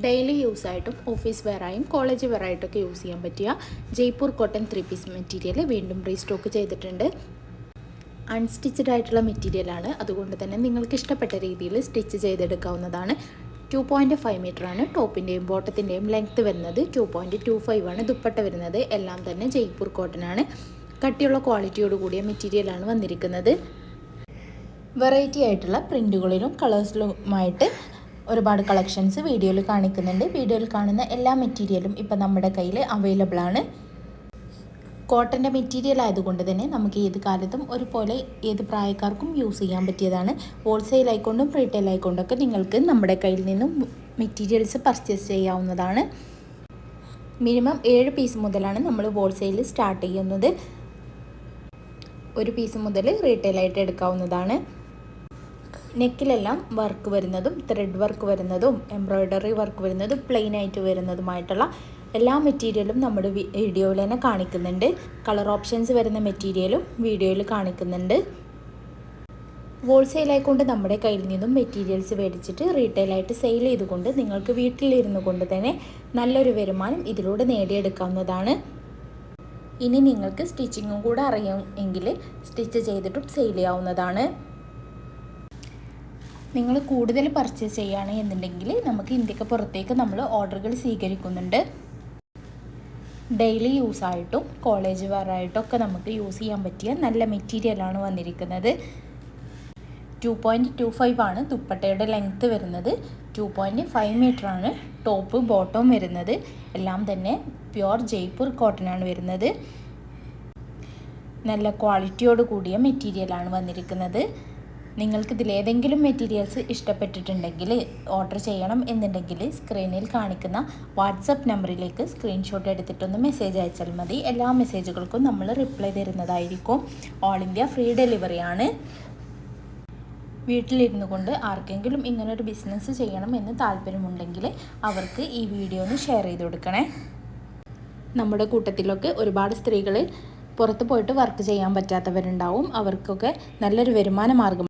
Daily use ആയിട്ടും office വെയറായും college വെയറായിട്ടൊക്കെ use ചെയ്യാൻ പറ്റിയ ജയ്പൂർ കോട്ടൺ 3 പീസ് മെറ്റീരിയൽ വീണ്ടും റീസ്റ്റോക്ക് ചെയ്തിട്ടുണ്ട്. അൺസ്റ്റിച്ചഡ് ആയിട്ടുള്ള മെറ്റീരിയലാണ്, അതുകൊണ്ട് തന്നെ നിങ്ങൾക്ക് ഇഷ്ടപ്പെട്ട രീതിയിൽ സ്റ്റിച്ച് ചെയ്തെടുക്കാവുന്നതാണ്. 2.5 മീറ്ററാണ് ടോപ്പിൻ്റെയും ബോട്ടത്തിൻ്റെയും ലെങ്ത്ത് വരുന്നത്. 2.25 ആണ് ദുപ്പട്ട വരുന്നത്. എല്ലാം തന്നെ ജയ്പൂർ കോട്ടൺ ആണ്. കട്ടിയുള്ള ക്വാളിറ്റിയോട് കൂടിയ മെറ്റീരിയലാണ് വന്നിരിക്കുന്നത്. വെറൈറ്റി ആയിട്ടുള്ള പ്രിൻറ്റുകളിലും കളേഴ്സിലുമായിട്ട് ഒരുപാട് കളക്ഷൻസ് വീഡിയോയിൽ കാണിക്കുന്നുണ്ട്. വീഡിയോയിൽ കാണുന്ന എല്ലാ മെറ്റീരിയലും ഇപ്പം നമ്മുടെ കയ്യിൽ അവൈലബിൾ ആണ്. കോട്ടൻ്റെ മെറ്റീരിയൽ ആയതുകൊണ്ട് തന്നെ നമുക്ക് ഏത് കാലത്തും ഒരുപോലെ ഏത് പ്രായക്കാർക്കും യൂസ് ചെയ്യാൻ പറ്റിയതാണ്. ഹോൾസെയിൽ ആയിക്കൊണ്ടും റീറ്റെയിൽ ആയിക്കൊണ്ടൊക്കെ നിങ്ങൾക്ക് നമ്മുടെ കയ്യിൽ നിന്നും മെറ്റീരിയൽസ് പർച്ചേസ് ചെയ്യാവുന്നതാണ്. മിനിമം 7 പീസ് മുതലാണ് നമ്മൾ ഹോൾസെയിൽ സ്റ്റാർട്ട് ചെയ്യുന്നത്. 1 പീസ് മുതൽ റീറ്റെയിൽ ആയിട്ട് എടുക്കാവുന്നതാണ്. നെക്കിലെല്ലാം വർക്ക് വരുന്നതും ത്രെഡ് വർക്ക് വരുന്നതും എംബ്രോയ്ഡറി വർക്ക് വരുന്നതും പ്ലെയിൻ ആയിട്ട് വരുന്നതുമായിട്ടുള്ള എല്ലാ മെറ്റീരിയലും നമ്മുടെ വീഡിയോയിൽ തന്നെ കാണിക്കുന്നുണ്ട്. കളർ ഓപ്ഷൻസ് വരുന്ന മെറ്റീരിയലും വീഡിയോയിൽ കാണിക്കുന്നുണ്ട്. ഹോൾസെയിലായിക്കൊണ്ട് നമ്മുടെ കയ്യിൽ നിന്നും മെറ്റീരിയൽസ് മേടിച്ചിട്ട് റീറ്റെയിലായിട്ട് സെയിൽ ചെയ്തുകൊണ്ട് നിങ്ങൾക്ക് വീട്ടിലിരുന്നു കൊണ്ട് തന്നെ നല്ലൊരു വരുമാനം ഇതിലൂടെ നേടിയെടുക്കാവുന്നതാണ്. ഇനി നിങ്ങൾക്ക് സ്റ്റിച്ചിങ്ങും കൂടെ അറിയാമെങ്കിൽ സ്റ്റിച്ച് ചെയ്തിട്ടും സെയിൽ ചെയ്യാവുന്നതാണ്. നിങ്ങൾ കൂടുതൽ പർച്ചേസ് ചെയ്യുകയാണ് എന്നുണ്ടെങ്കിൽ നമുക്ക് ഇന്ത്യക്ക് പുറത്തേക്ക് നമ്മൾ ഓർഡറുകൾ സ്വീകരിക്കുന്നുണ്ട്. ഡെയിലി യൂസ് ആയിട്ടും കോളേജ് വെയറായിട്ടും ഒക്കെ നമുക്ക് യൂസ് ചെയ്യാൻ പറ്റിയ നല്ല മെറ്റീരിയലാണ് വന്നിരിക്കുന്നത്. 2.25 ആണ് ദുപ്പട്ടയുടെ ലെങ്ത്ത് വരുന്നത്. 2.5 മീറ്ററാണ് ടോപ്പ് ബോട്ടം വരുന്നത്. എല്ലാം തന്നെ പ്യുവർ ജയ്പൂർ കോട്ടൺ ആണ് വരുന്നത്. നല്ല ക്വാളിറ്റിയോട് കൂടിയ മെറ്റീരിയലാണ് വന്നിരിക്കുന്നത്. നിങ്ങൾക്ക് ഇതിലേതെങ്കിലും മെറ്റീരിയൽസ് ഇഷ്ടപ്പെട്ടിട്ടുണ്ടെങ്കിൽ ഓർഡർ ചെയ്യണം എന്നുണ്ടെങ്കിൽ സ്ക്രീനിൽ കാണിക്കുന്ന വാട്സപ്പ് നമ്പറിലേക്ക് സ്ക്രീൻഷോട്ട് എടുത്തിട്ടൊന്ന് മെസ്സേജ് അയച്ചാൽ മതി. എല്ലാ മെസ്സേജുകൾക്കും നമ്മൾ റിപ്ലൈ തരുന്നതായിരിക്കും. ഓൾ ഇന്ത്യ ഫ്രീ ഡെലിവറിയാണ്. വീട്ടിലിരുന്നു കൊണ്ട് ആർക്കെങ്കിലും ഇങ്ങനൊരു ബിസിനസ് ചെയ്യണം എന്ന് താല്പര്യമുണ്ടെങ്കിൽ അവർക്ക് ഈ വീഡിയോ ഒന്ന് ഷെയർ ചെയ്ത് കൊടുക്കണേ. നമ്മുടെ കൂട്ടത്തിലൊക്കെ ഒരുപാട് സ്ത്രീകൾ പുറത്ത് പോയിട്ട് വർക്ക് ചെയ്യാൻ പറ്റാത്തവരുണ്ടാവും. അവർക്കൊക്കെ നല്ലൊരു വരുമാന മാർഗ്ഗം